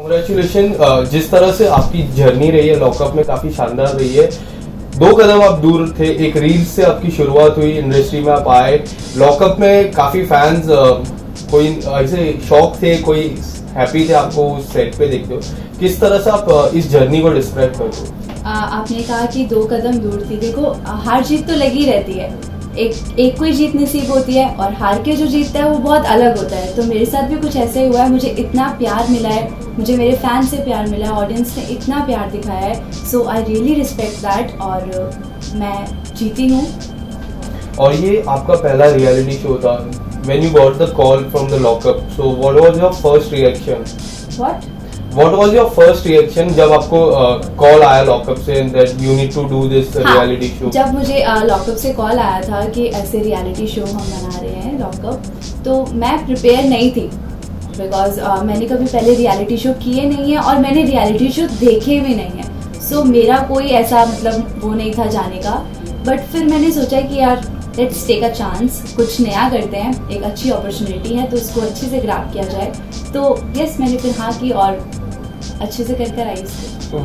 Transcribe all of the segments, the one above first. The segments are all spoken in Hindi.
कॉन्ग्रेचुलेशन। जिस तरह से आपकी जर्नी रही है लॉकअप में काफी शानदार रही है। 2 कदम आप दूर थे, एक रील से आपकी शुरुआत हुई, इंडस्ट्री में आप आए, लॉकअप में काफी फैंस कोई ऐसे शौक थे, कोई हैप्पी थे आपको उस सेट पे देखते हो। किस तरह से आप इस जर्नी को डिस्क्राइब करते हो? आपने कहा कि 2 कदम दूर थी। देखो, हार जीत तो लगी रहती है, एक कोई जीत नसीब होती है और हार के जो जीतता है वो बहुत अलग होता है। तो मेरे साथ भी कुछ ऐसे हुआ है। मुझे इतना प्यार मिला है, मुझे मेरे फैन से प्यार मिला है, ऑडियंस ने इतना प्यार दिखाया है। सो आई रियली रिस्पेक्ट दैट और मैं जीती हूँ। और ये आपका पहला रियलिटी शो था। When you got the call from the lockup, so what was your first reaction? What was your first reaction जब आपको कॉल आया लॉकअप से that you need to do this reality show? जब मुझे लॉकअप से कॉल आया था कि ऐसे रियलिटी शो हम बना रहे हैं लॉकअप, तो मैं प्रिपेयर नहीं थी बिकॉज मैंने कभी पहले रियलिटी शो किए नहीं है और मैंने रियलिटी शो देखे भी नहीं है। सो मेरा कोई ऐसा मतलब वो नहीं था जाने का। बट फिर मैंने सोचा कि यार लेट्स टेक अ चांस, कुछ नया करते हैं, एक अच्छी अपॉर्चुनिटी है तो उसको अच्छे से ग्रैब किया जाए। तो यस, मैंने फिर हाँ की और अच्छे से कर आई इसको।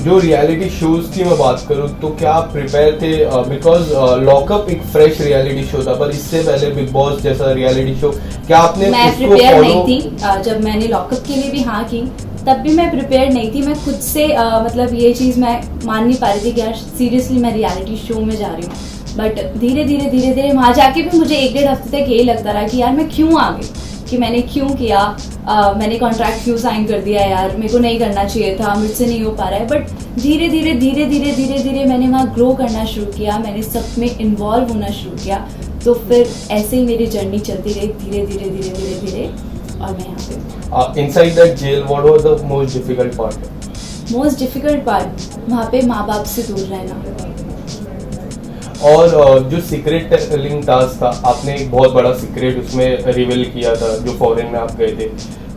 जो रियलिटी शोज की मैं बात करूं तो क्या आप प्रिपेयर थे? बिकॉज लॉकअप एक फ्रेश रियलिटी शो था, पर इससे पहले बिग बॉस जैसा रियलिटी शो क्या आपने मैं उसको प्रिपेयर follow... नहीं थी। जब मैंने लॉकअप के लिए भी हाँ की तब भी मैं प्रिपेयर नहीं थी। मैं खुद से मतलब ये चीज़ मैं मान नहीं पा रही थी कि यार सीरियसली मैं रियलिटी शो में जा रही हूँ। बट धीरे धीरे वहाँ जाके भी मुझे 1-1.5 हफ्ते तक यही लगता रहा कि यार मैं क्यों आ गई, कि मैंने क्यों किया, मैंने कॉन्ट्रैक्ट क्यों साइन कर दिया, यार मेरे को नहीं करना चाहिए था, मुझसे नहीं हो पा रहा है। बट धीरे धीरे मैंने वहाँ ग्रो करना शुरू किया, मैंने सब में इन्वॉल्व होना शुरू किया। तो फिर ऐसे ही मेरी जर्नी चलती रही धीरे और मैं यहाँ पे। Inside that jail what was the most difficult part? Most difficult part वहाँ पे माँ बाप से दूर रहना। और जो सीक्रेट टेलिंग टास्क था, आपने एक बहुत बड़ा सीक्रेट उसमें रिवील किया था जो फॉरेन में आप गए थे।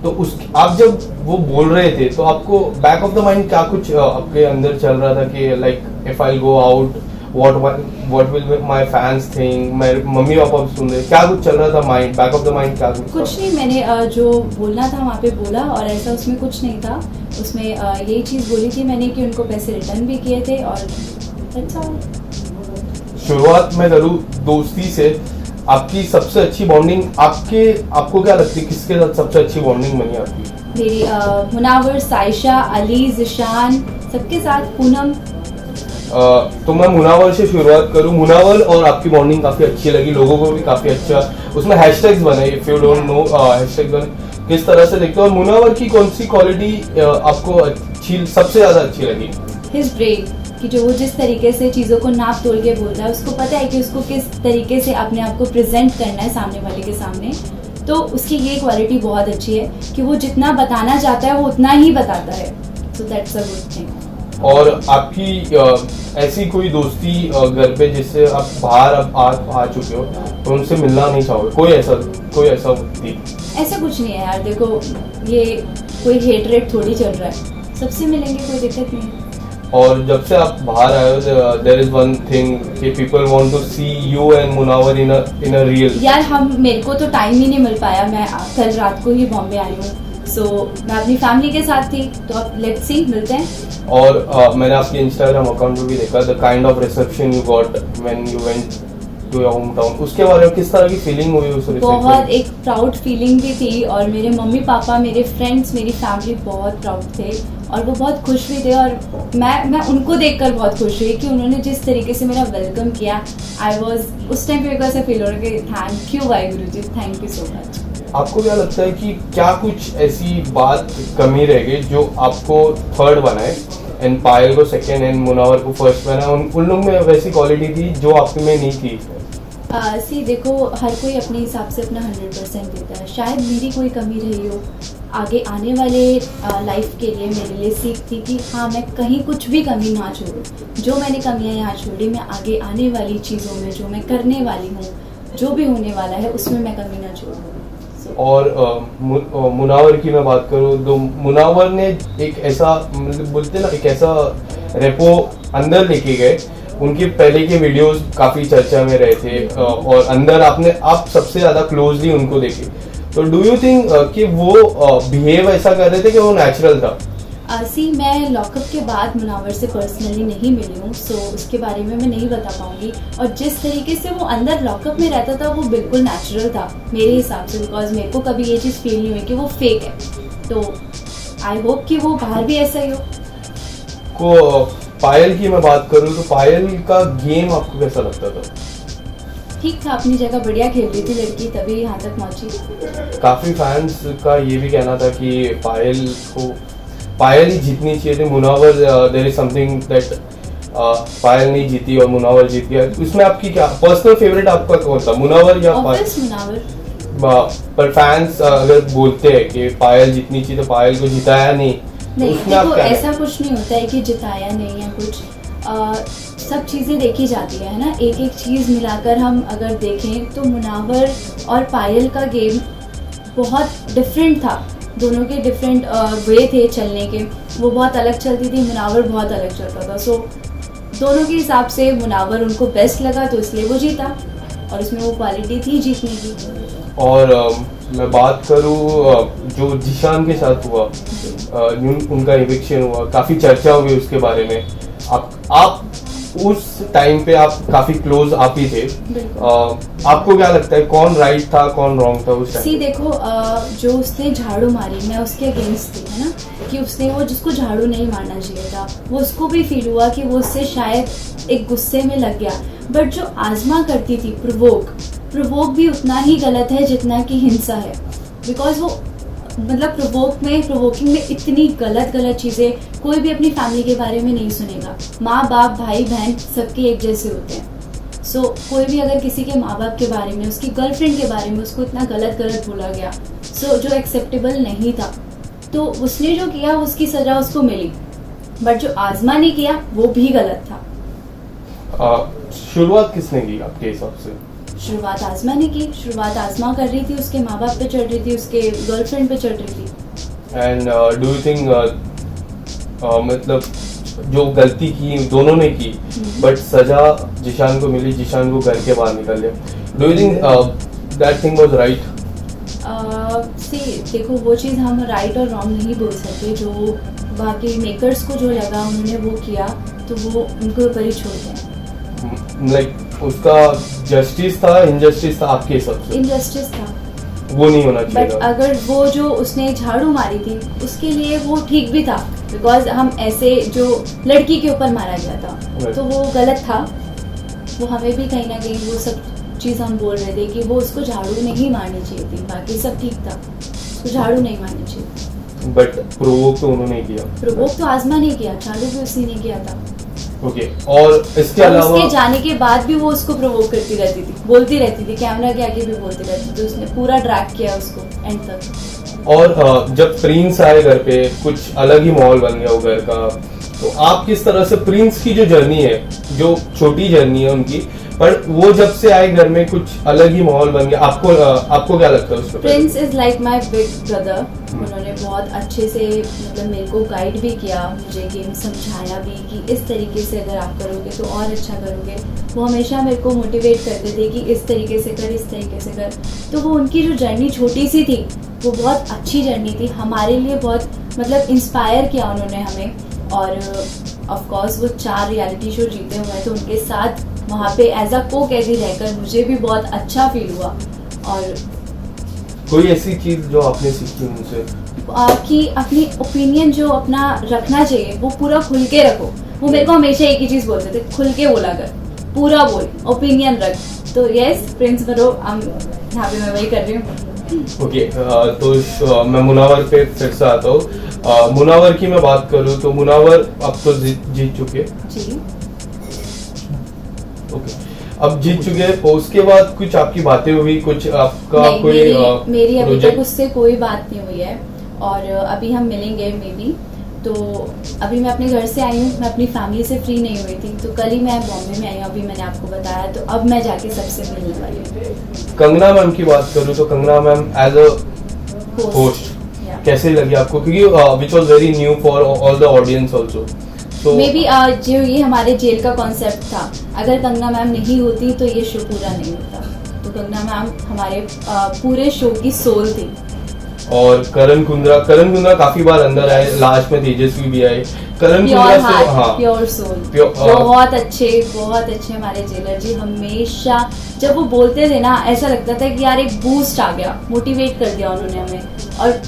तो उस आप जब वो बोल रहे थे तो आपको बैक ऑफ द माइंड क्या कुछ आपके अंदर चल रहा था कि like if I go out what will my fans think, मेरे मम्मी पापा सुन रहे, क्या कुछ चल रहा था mind, back of the mind क्या कुछ नहीं। मैंने जो बोलना था वहाँ पे बोला और ऐसा उसमें कुछ नहीं था। उसमें यही चीज़ बोली थी मैंने कि उनको पैसे रिटर्न भी किए थे और that's all। शुरुआत में करूँ दोस्ती से, आपकी सबसे अच्छी बॉन्डिंग आपको क्या लगती है किसके साथ सबसे अच्छी बॉन्डिंग बनी आपकी? मेरी मुनावर, साइशा, अली, जिशान, सबके साथ, पूनम। तो मैं मुनावर से शुरुआत करूँ। मुनावर और आपकी बॉन्डिंग काफी अच्छी लगी, लोगों को भी काफी अच्छा, उसमें हैशटैग्स बने, if you don't know hashtag बने, किस तरह से देखते हो? और मुनावर की कौन सी क्वालिटी आपको अच्छी, सबसे ज्यादा अच्छी लगी? हिज ब्रेन, कि जो वो जिस तरीके से चीज़ों को नाप तोल के बोल रहा है, उसको पता है कि उसको किस तरीके से अपने आप को प्रेजेंट करना है सामने वाले के सामने। तो उसकी ये क्वालिटी बहुत अच्छी है कि वो जितना बताना चाहता है वो उतना ही बताता है। So that's a good thing. और आपकी ऐसी कोई दोस्ती घर पे जिससे आप बाहर अब आ चुके हो तो उनसे मिलना नहीं चाहोगे? कोई ऐसा व्यक्ति? ऐसा कुछ नहीं है यार। देखो, ये कोई हेट रेट थोड़ी चल रहा है, सबसे मिलेंगे, कोई दिक्कत नहीं। और जब से आप बाहर आए हो, देयर इज वन थिंग कि people want to see you and Munawar in a real. यार मेरे को तो टाइम ही नहीं मिल पाया। मैं कल रात को ही बॉम्बे आई हूँ। सो मैं अपनी फैमिली के साथ थी, तो अब लेट्स सी, मिलते हैं। और मैंने आपके इंस्टाग्राम अकाउंट पे भी देखा the kind of reception you got when you went to your home town, उसके बारे में किस तरह की फीलिंग हुई उस रिसेप्शन? बहुत एक प्राउड फीलिंग भी थी और मेरे मम्मी पापा, मेरे फ्रेंड्स, मेरी फैमिली बहुत प्राउड थे और वो बहुत खुश भी थे। और मैं उनको देखकर बहुत खुश हुई कि उन्होंने जिस तरीके से मेरा वेलकम किया। आई वॉज उस टाइम पे मेरे को ऐसा फील हो रहा है कि thank you Waheguru ji, thank you so much. आपको क्या लगता है कि क्या कुछ ऐसी बात कमी रह गई जो आपको थर्ड बनाए, एंड पायल को सेकेंड एंड मुनावर को फर्स्ट बनाए? उन लोग में वैसी क्वालिटी थी जो आप में नहीं थी? देखो, हर कोई अपने हिसाब से अपना 100% देता है। शायद मेरी कोई कमी रही हो, आगे आने वाले लाइफ के लिए मेरे लिए सीख थी कि हाँ, मैं कहीं कुछ भी कमी ना छोड़ूं। जो मैंने कमियां यहाँ छोड़ी, मैं आगे आने वाली चीज़ों में, जो मैं करने वाली हूँ, जो भी होने वाला है, उसमें मैं कमी ना छोड़ूं। और मुनावर की मैं बात करूँ तो मुनावर ने एक ऐसा, मतलब बोलते ना, एक ऐसा रेपो अंदर लेके गए। उनके पहले के वीडियोस काफी चर्चा में रहे थे और अंदर आप सबसे ज्यादा क्लोजली उनको देखे। तो डू यू थिंक कि वो बिहेव ऐसा कर रहे थे कि वो नेचुरल था? मैं लॉकअप के बाद मुनावर से पर्सनली नहीं मिली हूँ, सो उसके बारे में मैं नहीं बता पाऊंगी। और जिस तरीके से वो अंदर लॉकअप में रहता था वो बिल्कुल नेचुरल था मेरे हिसाब से, बिकॉज मेरे को कभी ये चीज़ फील नहीं हुई कि वो फेक है। तो आई होप कि वो बाहर भी ऐसा ही हो। को पायल की मैं बात करूँ तो पायल का गेम आपको कैसा लगता था? ठीक था, अपनी जगह बढ़िया खेल रही थी लड़की, तभी यहाँ तक पहुंची। काफी फैंस का ये भी कहना था कि पायल ही जीतनी चाहिए थी। Munawar there is something that Payal नहीं जीती और मुनावर जीत गया। उसमें आपकी क्या पर्सनल फेवरेट आपका कौन था, मुनावर या पायल? मुनावर। पर फैंस अगर बोलते हैं कि पायल जीतनी चाहिए तो पायल को जिताया नहीं, नहीं उसमें आप देखो, क्या ऐसा कुछ नहीं होता है कि जिताया नहीं है कुछ। सब चीज़ें देखी जाती है ना, एक एक चीज़ मिलाकर हम अगर देखें तो मुनावर और पायल का गेम बहुत डिफरेंट था। दोनों के डिफरेंट वे थे चलने के, वो बहुत अलग चलती थी, मुनावर बहुत अलग चलता था। सो दोनों के हिसाब से मुनावर उनको बेस्ट लगा तो इसलिए वो जीता, और उसमें वो क्वालिटी थी जीतने की। और मैं बात करूँ जो जीशान के साथ हुआ, उनका इविक्शन हुआ, काफी चर्चा हुई उसके बारे में। आप उस टाइम पे आप काफी क्लोज आप ही थे, आपको क्या लगता है कौन राइट था कौन रॉन्ग था उस टाइम? देखो, जो उसने झाड़ू मारी मैं उसके अगेंस्ट थी, है ना, कि उसने वो जिसको झाड़ू नहीं मारना चाहिए था, वो उसको भी फील हुआ कि वो उससे शायद एक गुस्से में लग गया। बट जो आजमा करती थी प्रोवोक भी उतना ही गलत है जितना कि हिंसा है, बिकॉज वो मतलब प्रोवोकिंग में इतनी गलत चीज़ें, कोई भी अपनी फैमिली के बारे में नहीं सुनेगा। माँ बाप भाई बहन सबके एक जैसे होते हैं। सो कोई भी अगर किसी के माँ बाप के बारे में, उसकी गर्लफ्रेंड के बारे में उसको इतना गलत बोला गया, सो जो एक्सेप्टेबल नहीं था, तो उसने जो किया उसकी सजा उसको मिली। बट जो आजमा ने किया वो भी गलत था। शुरुआत किसने की आपके हिसाब से? शुरुआत आजमा ने की। शुरुआत आजमा कर रही थी, उसके माँ बाप पे चढ़ रही थी, उसके गर्लफ्रेंड पे चढ़ रही थी। एंड डू यू थिंक मतलब जो गलती की दोनों ने की, बट सजा जिशान को मिली, जिशान को घर के बाहर निकल गया। Do you think that thing was right? देखो, वो चीज़ हम राइट और रॉन्ग नहीं बोल सकते। जो बाकी मेकर्स को जो लगा उन्होंने वो किया, तो वो उनको ऊपर ही छोड़ दिया। लाइक उसका जस्टिस था इनजस्टिस था आपके हिसाब से? इनजस्टिस था, वो नहीं होना चाहिए बट अगर वो जो उसने झाड़ू मारी थी उसके लिए वो ठीक भी था, बिकॉज हम ऐसे जो लड़की के ऊपर मारा गया था तो वो गलत था। वो हमें भी कहीं ना कहीं वो सब चीज़ हम बोल रहे थे कि वो उसको झाड़ू नहीं मारनी चाहिए थी, बाकी सब ठीक था, उसको झाड़ू नहीं मारनी चाहिए। बट प्रोवोक तो उन्होंने किया। प्रोवोक तो आजमा ने किया, झाड़ू भी उसी ने किया था। ओके, और इसके अलावा उसके जाने के बाद भी वो उसको प्रोवोक करती रहती थी, बोलती रहती थी, कैमरा के आगे भी बोलती रहती थी। तो उसने पूरा ड्रैग किया उसको एंड तक। और जब प्रिंस आए घर पे कुछ अलग ही माहौल बन गया वो घर का। तो आप किस तरह से प्रिंस की जो जर्नी है, जो छोटी जर्नी है उनकी, पर वो जब से आए घर में कुछ अलग ही माहौल बन गया, आपको क्या लगता है उस पर? Prince is like my big brother. उन्होंने बहुत अच्छे से मतलब मेरे को गाइड भी किया, मुझे गेम समझाया भी कि इस तरीके से अगर आप करोगे तो और अच्छा करोगे। वो हमेशा मेरे को मोटिवेट करते थे कि इस तरीके से कर, इस तरीके से कर। तो वो उनकी जो जर्नी छोटी सी थी वो बहुत अच्छी जर्नी थी, हमारे लिए बहुत मतलब इंस्पायर किया उन्होंने हमें। और ऑफ कोर्स वो 4 रियलिटी शो जीते हुए हैं, तो उनके साथ वहाँ पे एज अ को कैदी रहकर मुझे भी बहुत अच्छा फील हुआ। और कोई ऐसी चीज जो आपने सीखी उनसे? कि अपनी ओपिनियन जो अपना रखना चाहिए वो पूरा खुल के रखो। वो मेरे को हमेशा एक ही चीज बोलते थे, खुल के बोला कर, पूरा बोल, ओपिनियन रख। तो यस, प्रिंस बनो, यहाँ पे मैं वही कर रही हूँ। ओके, तो मैं मुनावर पे फिर से आता हूँ। मुनावर की मैं बात करूँ तो मुनावर अब तो जीत चुके जी। ओके, अब जीत चुके हैं। उसके बाद कुछ आपकी बातें हुई, कुछ आपका नहीं, कोई मेरी अभी तक उससे कोई बात नहीं हुई है, और अभी हम मिलेंगे मे बी। तो अभी मैं अपने घर से आई हूँ, मैं अपनी फैमिली से फ्री नहीं हुई थी, तो कल ही मैं बॉम्बे में आई हूँ, अभी मैंने आपको बताया। तो अब मैं जाके सबसे मिलने वाली हूँ। कंगना मैम की बात करूँ तो Kangana ma'am as a host कैसे लगी आपको? क्योंकि which was very new for all the audience also. Maybe जो ये हमारे जेल का कॉन्सेप्ट था, अगर कंगना मैम नहीं होती तो ये शो पूरा नहीं होता। तो कंगना मैम हमारे पूरे शो की सोल थी। और करण कुंद्रा काफी बार अंदर आए, लास्ट में तेजस्वी भी आए। करण कुंद्रा प्योर से हार्ट, प्योर सोल, बहुत अच्छे हमारे जेलर जी। हमेशा जब वो बोलते थे ना, ऐसा लगता था कि यार एक बूस्ट आ गया, मोटिवेट कर दिया उन्होंने हमें। और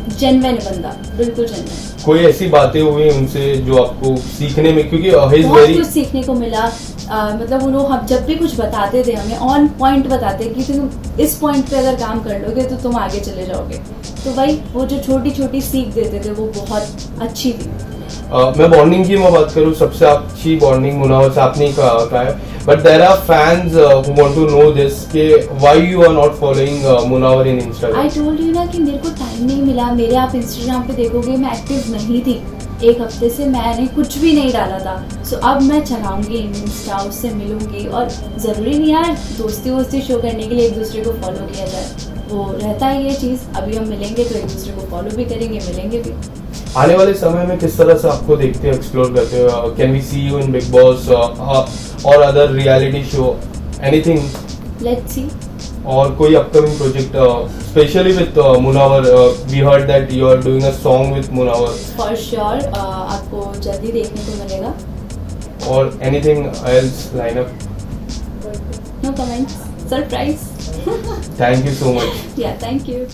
जेन्युइन बंदा, बिल्कुल जेन्युइन। कोई ऐसी बातें हुई उनसे जो आपको सीखने में, क्योंकि बहुत कुछ सीखने को मिला। मतलब उन्होंने हम जब भी कुछ बताते थे हमें ऑन पॉइंट बताते कि तुम इस पॉइंट पे अगर काम कर लोगे तो तुम आगे चले जाओगे। तो भाई वो जो छोटी छोटी सीख देते थे वो बहुत अच्छी थी। मैं बॉन्डिंग की मैं बात करूँ, सबसे अच्छी बॉन्डिंग मुनावर से आपने कहा है, but there are fans who want to know this कि why you are not following Munawar in Instagram. I told you ना कि मेरे को टाइम नहीं मिला। मेरे आप इंस्टाग्राम पे देखोगे मैं एक्टिव नहीं थी, एक हफ्ते से मैंने कुछ भी नहीं डाला था। सो अब मैं चलाऊंगी इंस्टा, उससे मिलूंगी। और जरूरी नहीं यार दोस्ती वोस्ती शो करने के लिए एक दूसरे को फॉलो किया जाए, वो रहता है ये चीज। अभी हम मिलेंगे तो एक दूसरे को फॉलो भी करेंगे, मिलेंगे भी। आने वाले समय में किस तरह से आपको देखते हो, एक्सप्लोर करते हो? Can we see you in Bigg Boss और other reality show, anything? Let's see. और कोई upcoming project specially with Munawar? We heard that you are doing a song with Munawar. For sure आपको जल्दी देखने को मिलेगा। और anything else line up? No comments, surprise. Thank you so much. Yeah thank you.